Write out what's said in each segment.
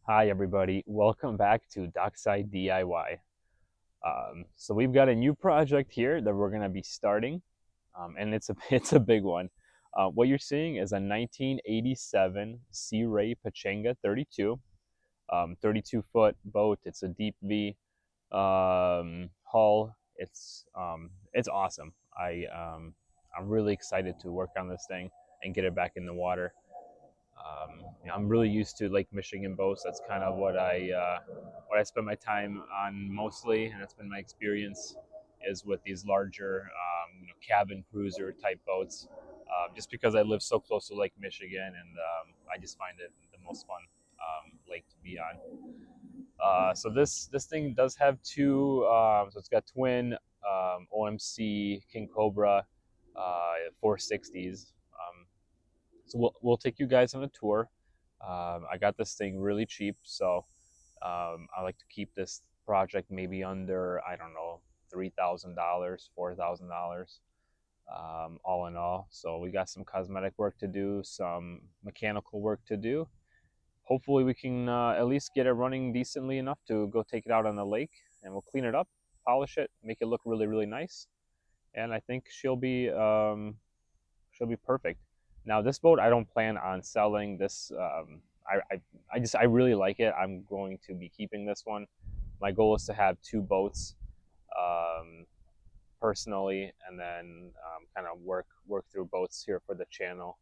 Hi everybody, welcome back to Dockside DIY. So we've got a new project here that we're going to be starting, and it's a it's a big one. What you're seeing is a 1987 Sea Ray Pachanga 32, 32-foot boat. It's a deep V hull. It's awesome. I'm really excited to work on this thing and get it back in the water. I'm really used to Lake Michigan boats. That's kind of what I spend my time on mostly, and that's been my experience is with these larger cabin cruiser type boats. Just because I live so close to Lake Michigan, and I just find it the most fun lake to be on. So this thing does have two. So it's got twin OMC King Cobra 460s. So we'll take you guys on a tour. I got this thing really cheap, so I like to keep this project maybe under, I don't know, $3,000, $4,000, all in all. So we got some cosmetic work to do, some mechanical work to do. Hopefully we can at least get it running decently enough to go take it out on the lake, and we'll clean it up, polish it, make it look really, really nice. And I think she'll be perfect. Now this boat, I don't plan on selling this. I really like it. I'm going to be keeping this one. My goal is to have two boats, um, personally, and then kind of work through boats here for the channel,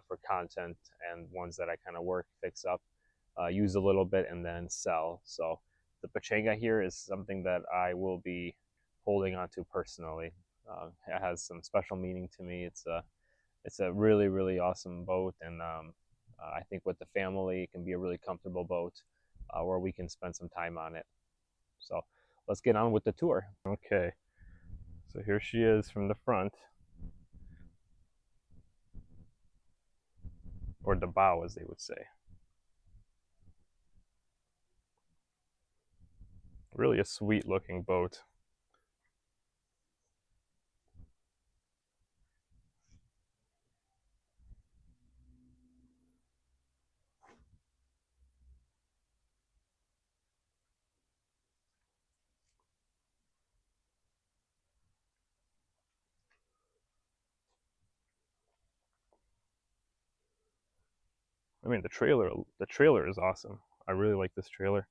for content, and ones that I kind of fix up, use a little bit, and then sell. So the Pachanga here is something that I will be holding on to personally. It has some special meaning to me. It's a really, really awesome boat, and I think with the family, it can be a really comfortable boat, where we can spend some time on it. So let's get on with the tour. Okay, so here she is from the front, or the bow, as they would say. Really a sweet looking boat. I mean, the trailer is awesome. I really like this trailer.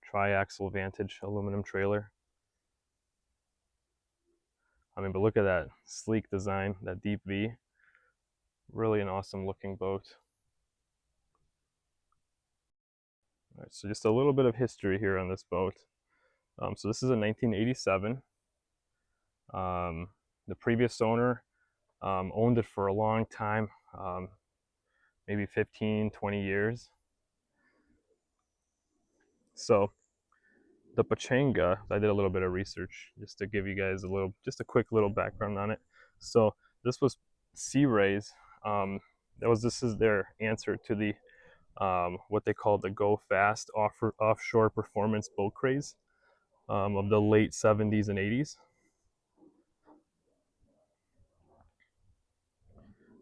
Tri-axle Vantage aluminum trailer. I mean, but look at that sleek design, that deep V. Really an awesome looking boat. All right, so just a little bit of history here on this boat. So this is a 1987. The previous owner owned it for a long time, maybe 15, 20 years. So the Pachanga, I did a little bit of research just to give you guys just a quick little background on it. So this was Sea Ray's. This is their answer to the what they call the Go Fast offshore performance boat craze of the late 70s and 80s.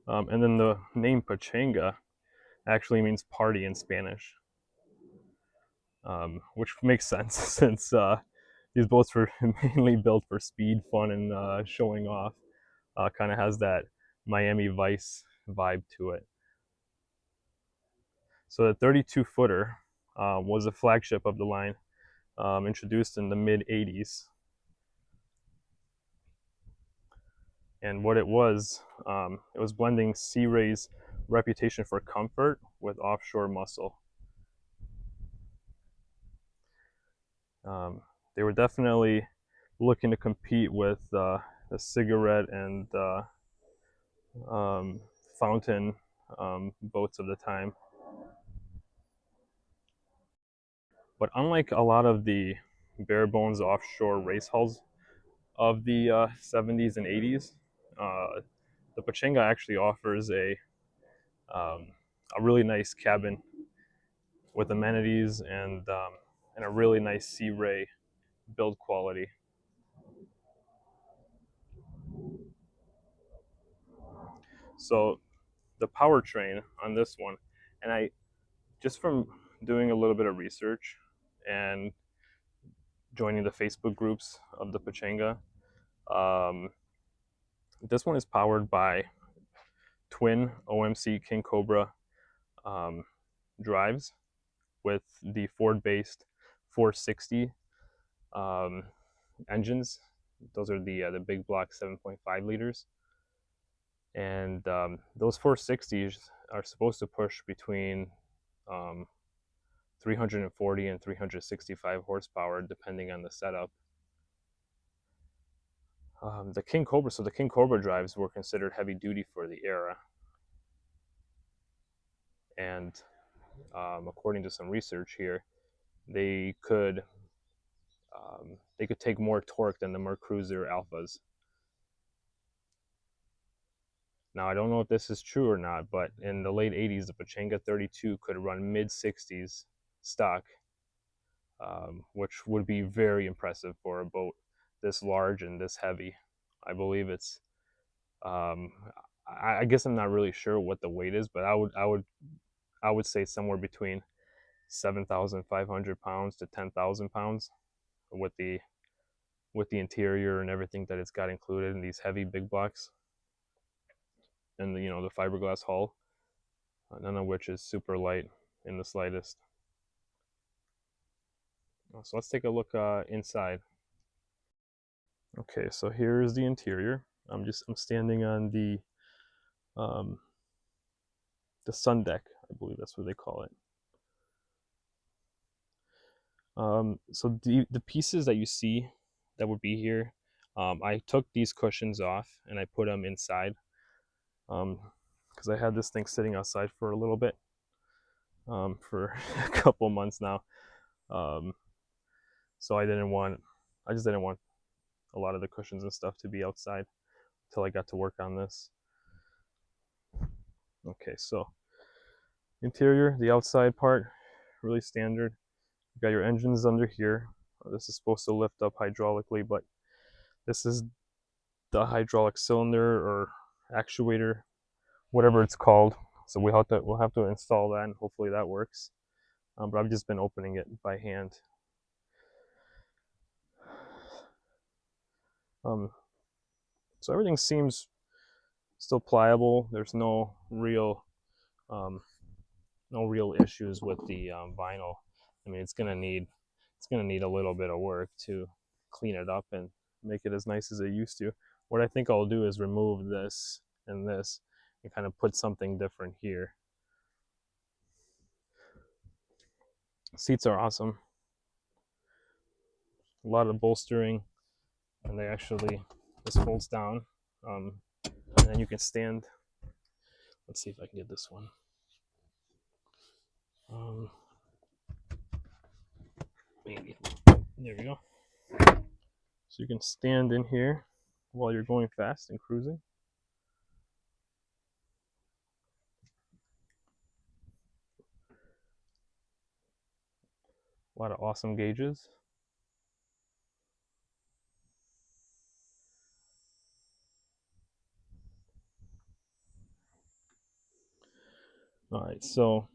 And then the name Pachanga actually means party in Spanish, which makes sense since these boats were mainly built for speed, fun, and showing off. Kind of has that Miami Vice vibe to it. So the 32 footer was a flagship of the line, introduced in the mid 80s. And what it was blending Sea Ray's reputation for comfort with offshore muscle. They were definitely looking to compete with the cigarette and fountain boats of the time. But unlike a lot of the bare bones offshore race hulls of the 70s and 80s, the Pachanga actually offers a really nice cabin with amenities and a really nice Sea Ray build quality. So the powertrain on this one, and I just from doing a little bit of research and joining the Facebook groups of the Pachanga. Um, this one is powered by twin OMC King Cobra um, drives with the Ford-based 460 um, engines. Those are the big block 7.5 liters, and those 460s are supposed to push between um, 340 and 365 horsepower, depending on the setup. The King Cobra, so the King Cobra drives were considered heavy duty for the era, and according to some research here, they could take more torque than the Mercruiser Alphas. Now, I don't know if this is true or not, but in the late 80s, the Pachanga 32 could run mid 60s stock, which would be very impressive for a boat this large and this heavy. I believe it's, um, I guess I'm not really sure what the weight is, but I would say somewhere between 7,500 pounds to 10,000 pounds with the interior and everything that it's got included in these heavy big blocks, and the fiberglass hull, none of which is super light in the slightest. So let's take a look inside. Okay, so here's the interior. I'm standing on the sun deck, I believe that's what they call it. So the pieces that you see that would be here, I took these cushions off and I put them inside, because I had this thing sitting outside for a little bit, for a couple months now. So I just didn't want a lot of the cushions and stuff to be outside until I got to work on this. Okay, so interior, the outside part, really standard. You got your engines under here. This is supposed to lift up hydraulically, but this is the hydraulic cylinder or actuator, whatever it's called. So we'll have to install that, and hopefully that works. But I've just been opening it by hand. So everything seems still pliable. There's no real issues with the vinyl. I mean, it's gonna need a little bit of work to clean it up and make it as nice as it used to. What I think I'll do is remove this and this and kind of put something different here. Seats are awesome. A lot of bolstering, and this folds down, and then you can stand. Let's see if I can get this one. Maybe. There we go. So you can stand in here while you're going fast and cruising. A lot of awesome gauges. All right, so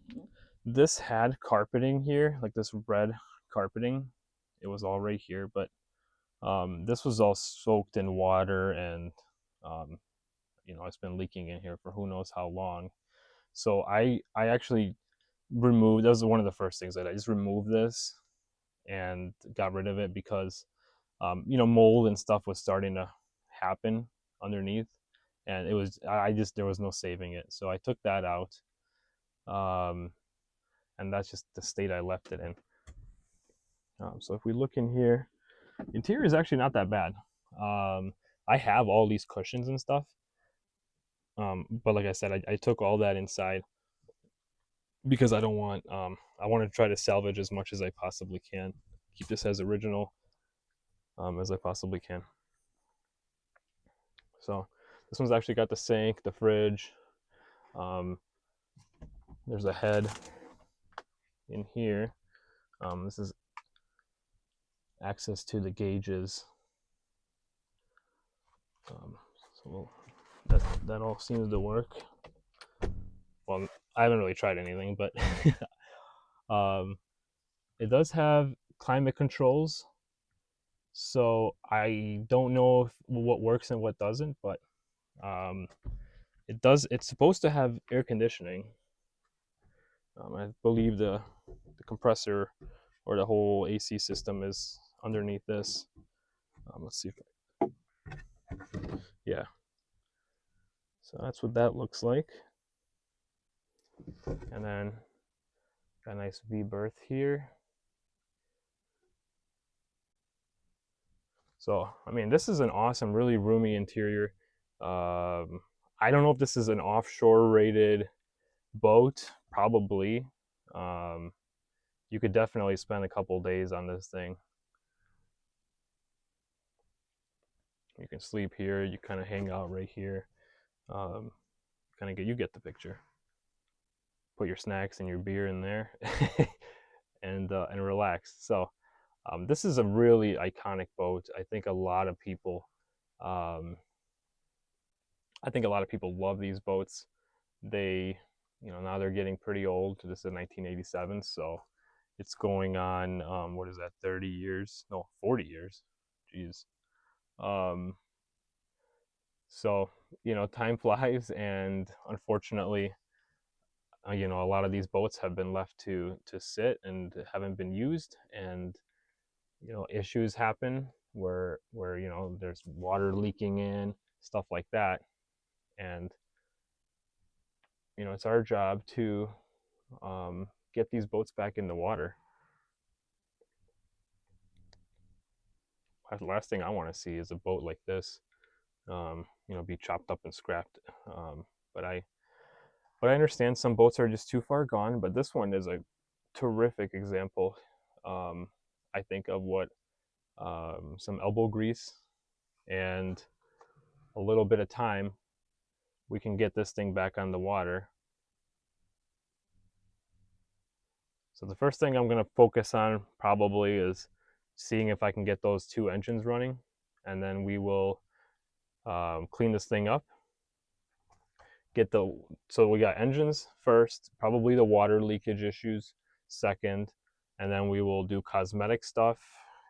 this had carpeting here, like this red carpeting. It was all right here, but this was all soaked in water, and it's been leaking in here for who knows how long. So I actually removed. That was one of the first things that I just removed this and got rid of it because mold and stuff was starting to happen underneath, and there was no saving it. So I took that out, and that's just the state I left it in. So if we look in here, the interior is actually not that bad. I have all these cushions and stuff, but like I said, I took all that inside because I don't want. I want to try to salvage as much as I possibly can, keep this as original as I possibly can. So this one's actually got the sink, the fridge. There's a head in here. This is access to the gauges. So that all seems to work. Well, I haven't really tried anything, but Um, it does have climate controls, so I don't know if, what works and what doesn't, but um, it does. It's supposed to have air conditioning. I believe the compressor or the whole AC system is underneath this. Let's see if, yeah. So that's what that looks like. And then got a nice V berth here. So, I mean, this is an awesome, really roomy interior. I don't know if this is an offshore rated boat, probably. Um, you could definitely spend a couple days on this thing. You can sleep here, you kind of hang out right here. Um, kind of get, you get the picture. Put your snacks and your beer in there and relax. So, this is a really iconic boat. Um, I think a lot of people love these boats. They, now they're getting pretty old. This is a 1987, so it's going on, what is that, 30 years? No, 40 years. Jeez. Um, so, time flies, and unfortunately, a lot of these boats have been left to sit and haven't been used, and issues happen where there's water leaking in, stuff like that, and it's our job to get these boats back in the water. The last thing I want to see is a boat like this, be chopped up and scrapped. But I understand some boats are just too far gone. But this one is a terrific example. Um, I think of what some elbow grease and a little bit of time, we can get this thing back on the water. So the first thing I'm going to focus on probably is seeing if I can get those two engines running, and then we will clean this thing up. So we got engines first, probably the water leakage issues second, and then we will do cosmetic stuff,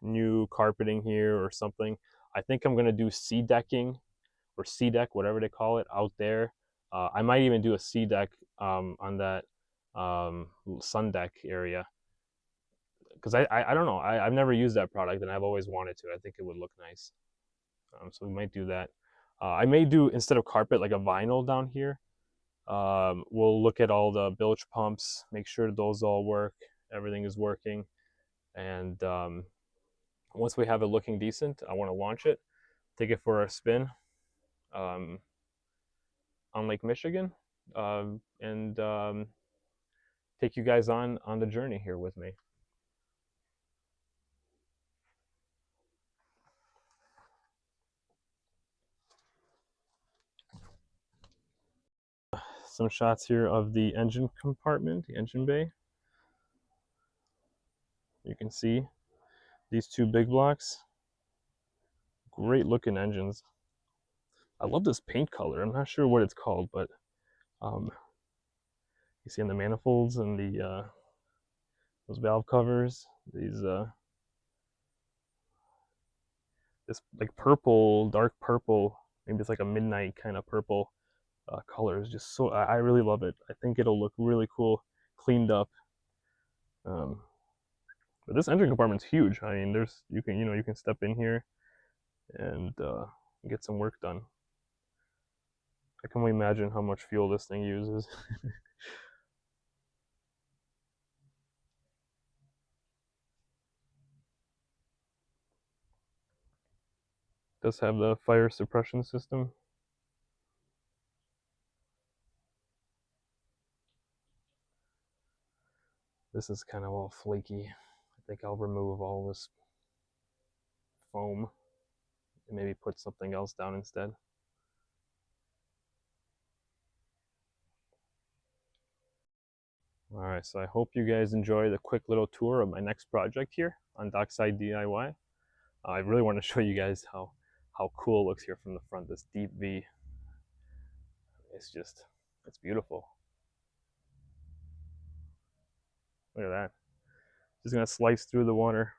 new carpeting here or something. I think I'm going to do sea decking or sea deck, whatever they call it, out there. I might even do a sea deck on that sun deck area, because I don't know, I've never used that product and I've always wanted to. I think it would look nice. So we might do that. I may do, instead of carpet, like a vinyl down here. We'll look at all the bilge pumps, make sure those all work, everything is working, and once we have it looking decent, I want to launch it, take it for a spin um, on Lake Michigan, and take you guys on the journey here with me. Some shots here of the engine compartment, the engine bay. You can see these two big blocks. Great looking engines. I love this paint color. I'm not sure what it's called, but um, you see in the manifolds and the those valve covers, this like purple, dark purple, maybe it's like a midnight kind of purple color is just so, I really love it. I think it'll look really cool, cleaned up. Um, but this engine compartment's huge. I mean, you can step in here and get some work done. I can only imagine how much fuel this thing uses. Does have the fire suppression system. This is kind of all flaky. I think I'll remove all this foam and maybe put something else down instead. All right, so I hope you guys enjoy the quick little tour of my next project here on Dockside DIY. I really want to show you guys how cool it looks here from the front. This deep V, it's beautiful. Look at that. Just gonna slice through the water.